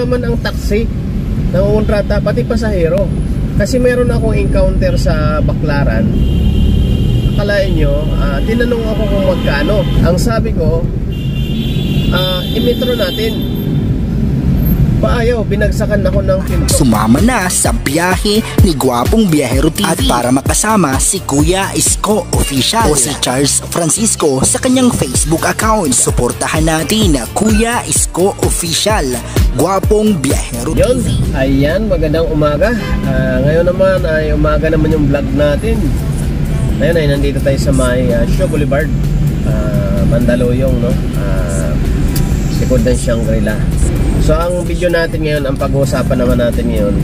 naman ang taxi nangungontrata, pati pasahero. Kasi meron akong encounter sa Baclaran. Akalain nyo, tinanong ako kung magkano. Ang sabi ko, i-metro natin. Paayaw, binagsakan ako ng pinto. Sumama na sa biyahe ni Gwapong Biyahero TV. At para makasama si Kuya Isko Official o si Charles Francisco sa kanyang Facebook account, suportahan natin na Kuya Isko Official, Gwapong Biyahero Yun, TV. ayan, magandang umaga. Ngayon naman ay umaga naman yung vlog natin. Ngayon ay nandito tayo sa may Shaw Boulevard, Mandaluyong, no? Likod ng Shangri-La. So ang video natin ngayon, ang pag-uusapan naman natin ngayon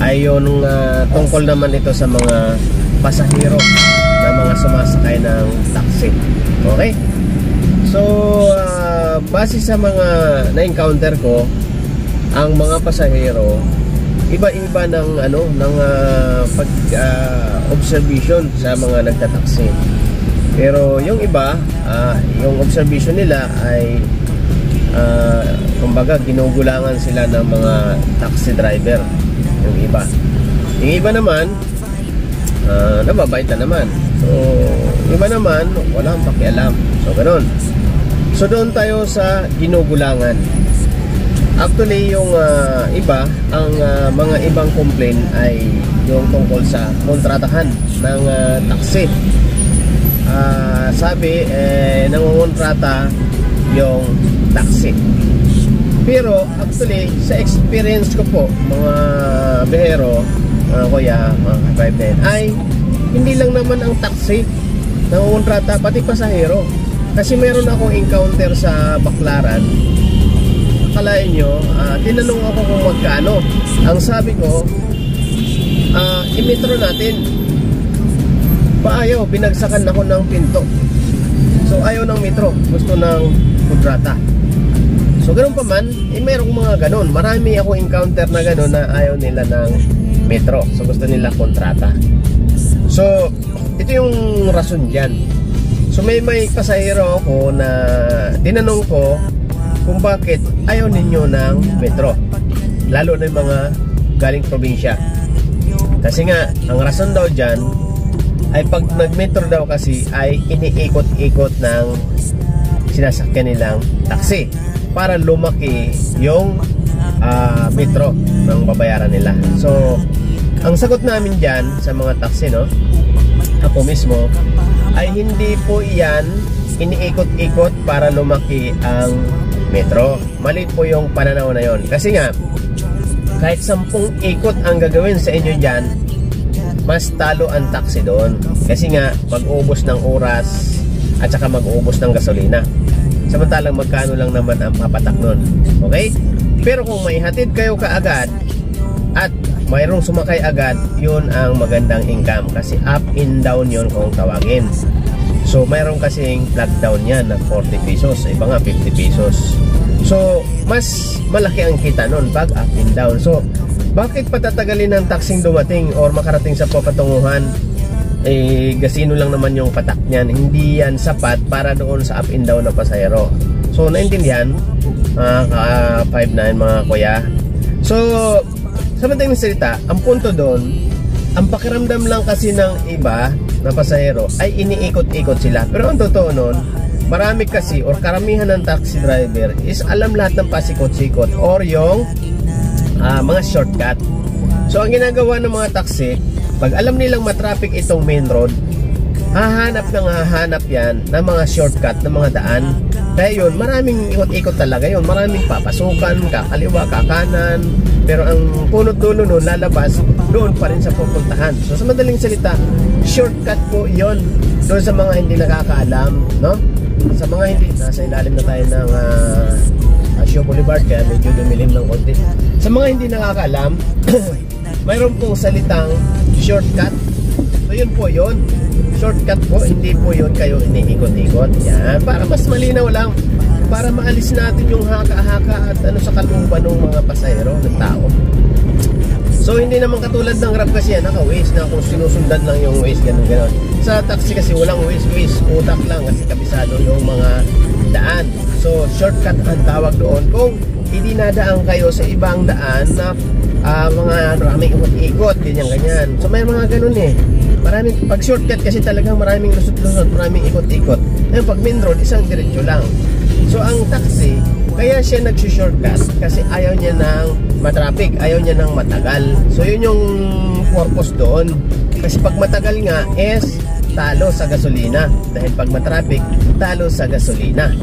ay yung tungkol naman ito sa mga pasahero na mga sumasakay ng taxi. Okay? So base sa mga na-encounter ko, ang mga pasahero iba-iba ng observation sa mga nagtataksi. Pero yung iba, yung observation nila ay kumbaga ginugulangan sila ng mga taxi driver. Yung iba naman nababait na naman. So iba naman walang pakialam. So ganun. So doon tayo sa ginugulangan. Actually yung iba, ang mga ibang complaint ay yung tungkol sa kontratahan ng taxi. Sabi nangungontrata yung taxi. Pero actually sa experience ko po, mga bihero, mga kuya, mga ka-drive ay hindi lang naman ang taxi nangungontrata, pati pasahero. Kasi meron akong encounter sa Baclaran. Akalain nyo, tinanong ako kung magkano. Ang sabi ko, i-metro natin. Paayaw, binagsakan ako ng pinto. So ayaw ng metro, gusto ng kontrata. So ganun pa man, mayroong mga ganun. Marami ako encounter na ganun na ayaw nila ng metro. So gusto nila kontrata. So ito yung rason dyan. So may pasahero ako na tinanong ko kung bakit ayaw ninyo ng metro, lalo na yung mga galing probinsya. Kasi nga, ang rason daw dyan ay pag nag-metro daw kasi ay iniikot-ikot ng sinasakyan nilang taxi para lumaki yung metro ng babayaran nila. So ang sagot namin dyan sa mga taxi, no, ako mismo, ay hindi po yan iniikot-ikot para lumaki ang metro. Mali po yung pananaw na yon. Kasi nga, kahit 10 ikot ang gagawin sa inyo dyan, mas talo ang taxi doon. Kasi nga, mag-ubos ng oras at saka mag-ubos ng gasolina. Samantalang magkano lang naman ang papatak nun. Okay? Pero kung may hatid kayo kaagad at mayroong sumakay agad, yun ang magandang income. Kasi up and down yun kung tawagin. So mayroon kasing flag down yan na 40 pesos, iba nga 50 pesos. So mas malaki ang kita nun pag up and down. So bakit patatagalin ng taxing dumating or makarating sa papatunguhan? Gasino lang naman yung patak niyan. Hindi yan sapat para doon sa up and down na pasahero. So naintindihan mga 5'9" mga kuya. So sa madaling salita, ang punto doon, ang pakiramdam lang kasi ng iba na pasahero ay iniikot-ikot sila. Pero ang totoo nun, marami kasi or karamihan ng taxi driver is alam lahat ng pasikot-sikot or yung mga shortcut. So ang ginagawa ng mga taxi, pag alam nilang matraffic itong main road, hahanap yan ng mga shortcut ng mga daan. Kaya yun, maraming ikot-ikot talaga yun. Maraming papasukan, kakaliwa, kakanan. Pero ang punot dulo nun, lalabas doon pa rin sa pupuntahan. So sa madaling salita, shortcut po yon doon sa mga hindi nakakaalam, no? Sa mga hindi, nasa ilalim na tayo ng Shaw Boulevard, kaya medyo dumilim ng konti. Sa mga hindi nakakaalam, mayroon pong salitang shortcut. So yun po yun. Shortcut po, hindi po yun kayo iniikot-ikot. Yan, para mas malinaw lang, para maalis natin yung haka-haka at sa kalooban ng mga pasahero, ng tao. So hindi naman katulad ng Grab kasi yan, naka-waze na kung sinusundan lang yung waze, ganun-ganon. Sa taxi kasi walang waze, utak lang kasi kabisado yung mga daan. So shortcut ang tawag doon kung idinadaan kayo sa ibang daan na mga maraming ikot-ikot, ganyan. So may mga ganun eh. Maraming, pag shortcut kasi talagang maraming lusot-lusot, maraming ikot-ikot. Ngayon pag main road, isang diretso lang. So ang taxi, kaya siya nag-shortcut kasi ayaw niya ng matraffic, ayaw niya ng matagal. So yun yung purpose doon. Kasi pag matagal nga is talo sa gasolina. Dahil pag matraffic, talo sa gasolina.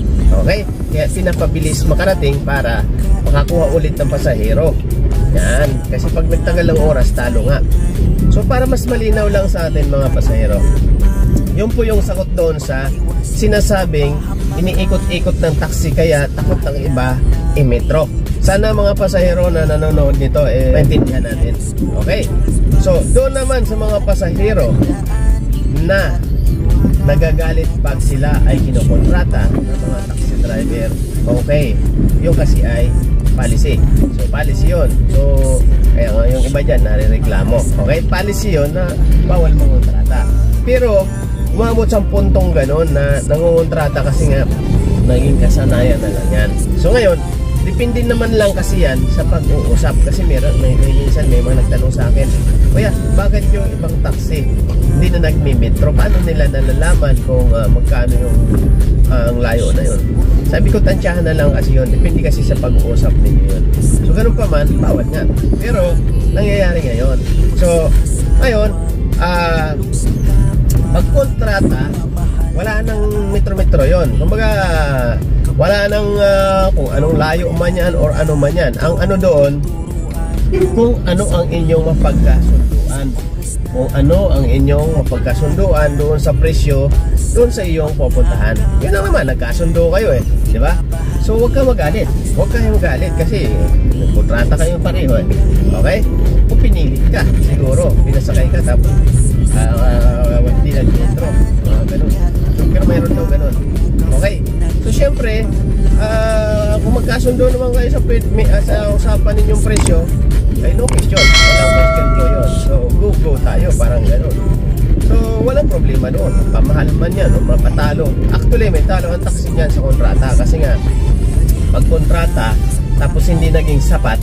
Okay? Kaya pinapabilis makarating para makakuha ulit ng pasahero. Yan. Kasi pag nagtagal ng oras, talo nga. So para mas malinaw lang sa atin mga pasahero, yun po yung sagot doon sa sinasabing iniikot-ikot ng taxi kaya takot ng iba metro. Sana mga pasahero na nanonood nito maintindihan natin. Okay? So doon naman sa mga pasahero na nagagalit pag sila ay kinokontrata ng mga taxi driver, okay, yung kasi ay policy. So policy yun. So kaya nga yung iba dyan nare-reklamo. Okay, policy yun na bawal mangontrata. Pero umabot sa puntong ganon na nangongontrata kasi nga naging kasanayan na lang yan. So ngayon, depende naman lang kasi yan sa pag-uusap. Kasi minsan may mga nagtanong sa akin, kuya, bakit yung ibang taxi hindi na nagmi-metro? Paano nila nalalaman kung magkano yung ang layo na yun? Sabi ko, tansyahan na lang kasi yun. Depende kasi sa pag-uusap ninyo yun. So ganun pa man, bawal nga. Pero nangyayari ngayon. So ngayon, pag-kontrata, wala nang metro-metro yun. Kumbaga, wala nang kung anong layo man yan or ano man yan. Ang ano doon, kung ano ang inyong mapagkasunduan. Kung ano ang inyong mapagkasunduan doon sa presyo, doon sa iyong pupuntahan. Yun lang naman, nagkasundo kayo eh. Di ba? So huwag ka magalit. Huwag kayong magalit kasi kontrata kayong pareho eh. Okay? Kung pinilit ka, siguro, pinasakay ka tapos hindi nag-metro. Ganun. Pero mayroon daw ganun. Okay? So syempre, kung magkasundo naman kayo sa usapan ninyong presyo, ay no question. Walang question ko yun. So go tayo, parang ganun. So walang problema doon. Pamahal man yan o mapatalo. Actually may talo ang taxi niyan sa kontrata. Kasi nga pag kontrata tapos hindi naging sapat,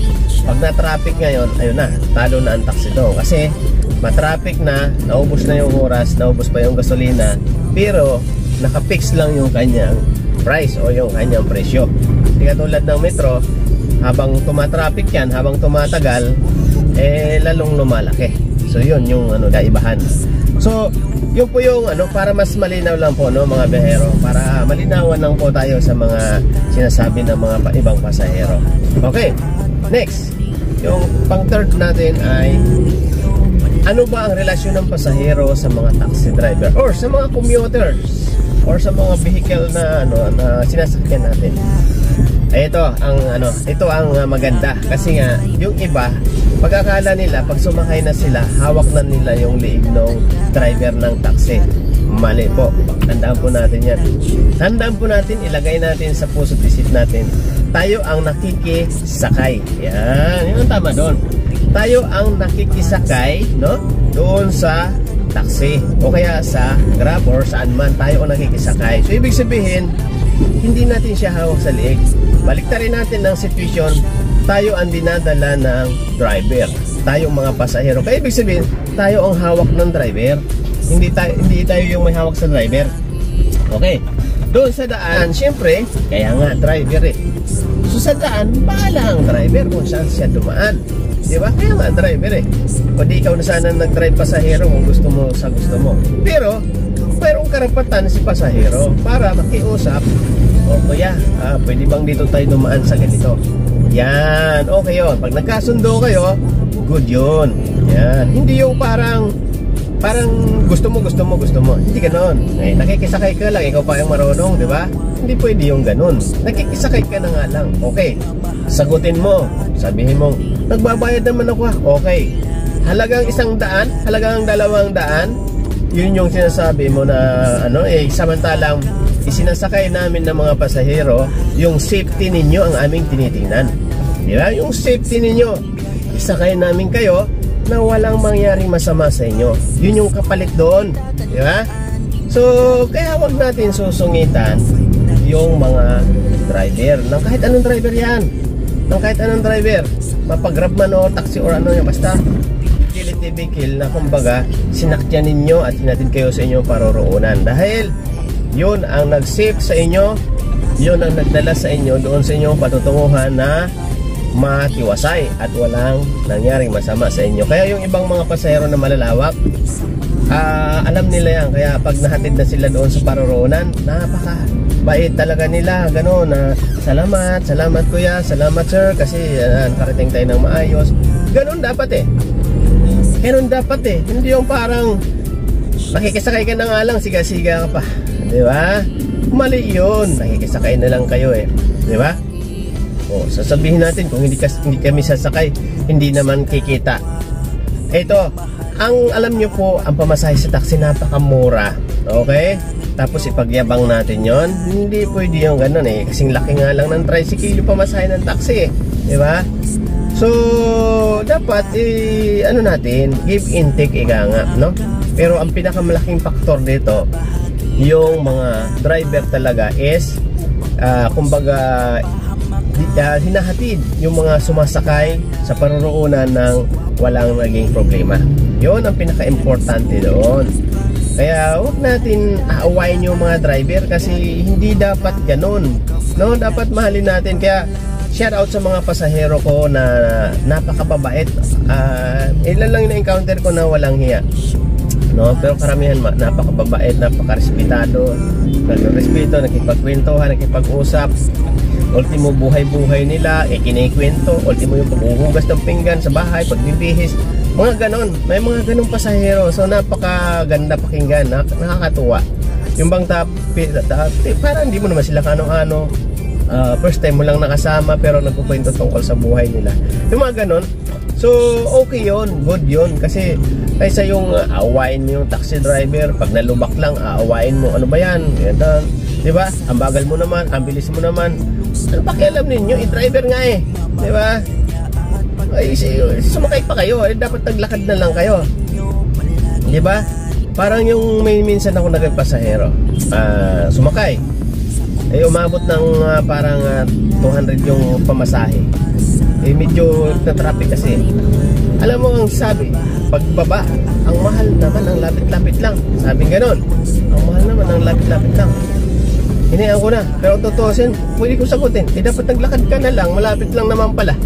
pag na-traffic ngayon, ayun na, talo na ang taxi doon. Kasi matraffic na, naubos na yung oras, naubos pa yung gasolina, pero nakapix lang yung kanyang price o yung kanyang presyo. Hindi katulad ng metro, habang tumatraffic yan, habang tumatagal, lalong lumalaki. So yun yung kaibahan. So yun po yung para mas malinaw lang po mga biyahero, para malinawan lang po tayo sa mga sinasabi ng mga ibang pasahero. Okay, next, yung pang third natin ay ano ba ang relasyon ng pasahero sa mga taxi driver or sa mga commuters or sa mga vehicle na na sinasakyan natin? Ay ito ang maganda kasi nga yung iba pag-akala nila pag sumakay na sila hawak na nila yung liig ng driver ng taxi. Mali po. Tandaan po natin yan. Tandaan po natin, ilagay natin sa puso't isip natin, tayo ang nakikisakay. Yan, yun ang tama doon. Tayo ang nakikisakay doon sa taxi o kaya sa Grab or saan man, tayo ang nakikisakay. So ibig sabihin, hindi natin siya hawak sa liig. Baliktarin natin ang situation, tayo ang dinadala ng driver, tayong mga pasahero. Kaya ibig sabihin, tayo ang hawak ng driver, hindi tayo yung may hawak sa driver. Okay, doon sa daan, syempre, kaya nga driver eh. So sa daan, bahala ang driver kung saan siya dumaan. Diba? Kaya nga driver eh. O di ikaw na sana nag-drive pasahero kung gusto mo sa gusto mo. Pero mayroong karapatan si pasahero para makiusap. O kuya, pwede bang dito tayo dumaan sa ganito? Yan, okay yun. Pag nagkasundo kayo, good yun. Yan, hindi yung parang gusto mo. Hindi ganon. Eh, nakikisakay ka lang, ikaw pa yung marunong, di ba? Hindi pwede yung ganon. Nakikisakay ka na nga lang. Okay, sagutin mo. Sabihin mo, nagbabayad naman ako okay. Halagang 100, halagang 200, yun yung sinasabi mo na samantalang isinasakay namin ng mga pasahero, yung safety ninyo ang aming tinitingnan. Di ba? Yung safety ninyo, isakay namin kayo na walang mangyaring masama sa inyo. Yun yung kapalit doon. Di ba? So, kaya wag natin susungitan yung mga driver ng kahit anong driver yan. ng kahit anong driver, mapagrab man o taxi or ano yan, basta utility vehicle na kumbaga sinakyan ninyo at hinatid kayo sa inyong paroroonan, dahil yun ang nag-save sa inyo, yun ang nagdala sa inyo doon sa inyong patutunguhan na matiwasay at walang nangyaring masama sa inyo. Kaya yung ibang mga pasahero na malalawak, alam nila yan, kaya pag nahatid na sila doon sa paroroonan, napaka-bait talaga nila, gano'n na salamat kuya, salamat sir, kasi nakarating tayo ng maayos. Gano'n dapat hindi yung parang nakikisakay ka na nga lang, siga-siga ka pa, di ba? Mali yun, nakikisakay na lang kayo di ba? O, sasabihin natin kung hindi kami sasakay, hindi naman kikita. Ito, ang alam nyo po, ang pamasahe sa taxi napakamura, okay? Tapos ipagyabang natin yon, hindi pwede yung ganun kasing laki nga lang ng tricycle yung pamasahe ng taxi di ba? So dapat ano natin, give and take ika nga, no? Pero ang pinakamalaking faktor dito, yung mga driver talaga is kumbaga hinahatid yung mga sumasakay sa paroroonan ng walang naging problema. Yun ang pinaka-importante doon. Kaya huwag natin aawayin yung mga driver, kasi hindi dapat ganun, no? Dapat mahalin natin. Kaya shout out sa mga pasahero ko na napakababait. Ilan lang yung encounter ko na walang hiya, no? Pero karamihan napakababait, napakarespetado, nagrespeto, nakipagkwentuhan, nakipag-usap. Ultimo buhay-buhay nila kinikwento. Ultimo yung paghuhugas ng pinggan sa bahay, pagbibihis, mga ganon. May mga ganong pasahero. So napakaganda pakinggan, nakakatuwa. Yung bang parang hindi mo naman sila kano-ano, first time mo lang nakasama pero nagkukwento tungkol sa buhay nila, yung mga ganon. So okay yun, good yun. Kasi kaysa yung aawain mo yung taxi driver, pag nalubak lang aawain mo, ano ba yan, diba? Ang bagal mo naman, ang bilis mo naman. Ano pakialam ninyo? I-driver nga diba? Ay, sumakay pa kayo, dapat naglakad na lang kayo, diba? Parang yung may minsan ako nagpasahero, sumakay, umabot ng parang 200 yung pamasahe. Medyo na-traffic kasi. Alam mo ang sabi, pagbaba, ang mahal naman, ang lapit-lapit lang. Sabi ganon, ang mahal naman, ang lapit-lapit lang. Hinayaan ko na, pero tutusin, pwede ko sagutin, dapat naglakad ka na lang, malapit lang naman pala.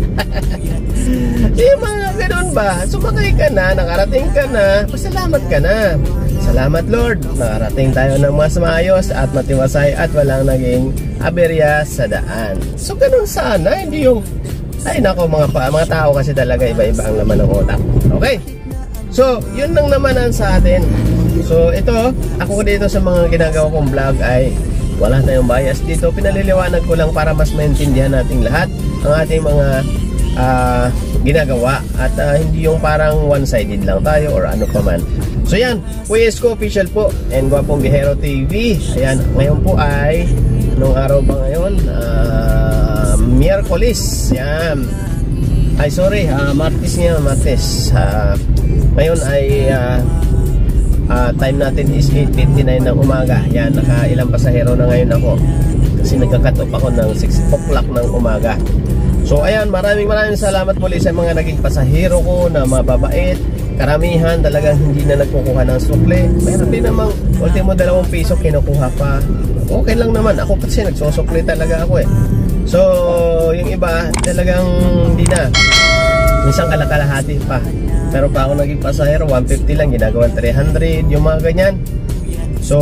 Mga ganon ba? Sumakay ka na, nakarating ka na, pasalamat ka na. Salamat Lord, nakarating tayo ng mas maayos at matiwasay at walang naging aberya sa daan. So ganon sana, hindi yung, ay nako, mga tao kasi talaga iba-iba ang laman ng utak. Okay? So, yun lang naman ang sa atin. So, ito, ako dito sa mga ginagawa kong vlog ay wala tayong bias dito. Pinaliliwanag ko lang para mas maintindihan nating lahat ang ating mga ginagawa at hindi yung parang one-sided lang tayo or ano pa man. So yan, Kuya Isko Official po and Gwapong Biyahero TV. Ayan, ngayon po ay anong araw ba ngayon? Miyerkules. Yan. Ay sorry, Martes nga, Martes. Ngayon ay time natin is 8:59 ng umaga. Yan, nakailang pasahero na ngayon ako kasi nagka-cut off ako ng 6 o'clock ng umaga. So ayan, maraming salamat muli sa mga naging pasahero ko na mababait. Karamihan talagang hindi na nagkukuha ng sukle. Mayroon din namang ultimo 2 piso kinukuha pa. Okay lang naman, ako kasi nagsusukle talaga ako So yung iba talagang hindi na, minsan kalakalahati pa. Pero pa ako naging pasahero, 150 lang, ginagawa 300, yung mga ganyan. So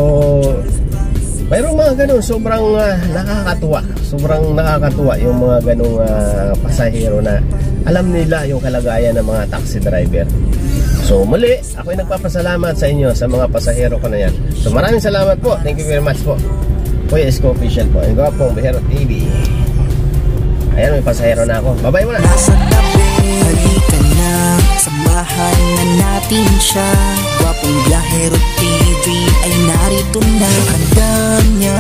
mayroong mga ganun, sobrang nakakatuwa. Sobrang nakakatuwa yung mga ganung pasahero na alam nila yung kalagayan ng mga taxi driver. So muli, ako'y nagpapasalamat sa inyo sa mga pasahero ko na yan. So maraming salamat po, thank you very much po. Kuya Isko Official po, ang Gwapong Biyahero TV. Ayan, may pasahero na ako. Bye-bye muna. Nasa tabi, halika na, samahan na natin siya. Gwapong Biyahero TV ay narito na, handang niya.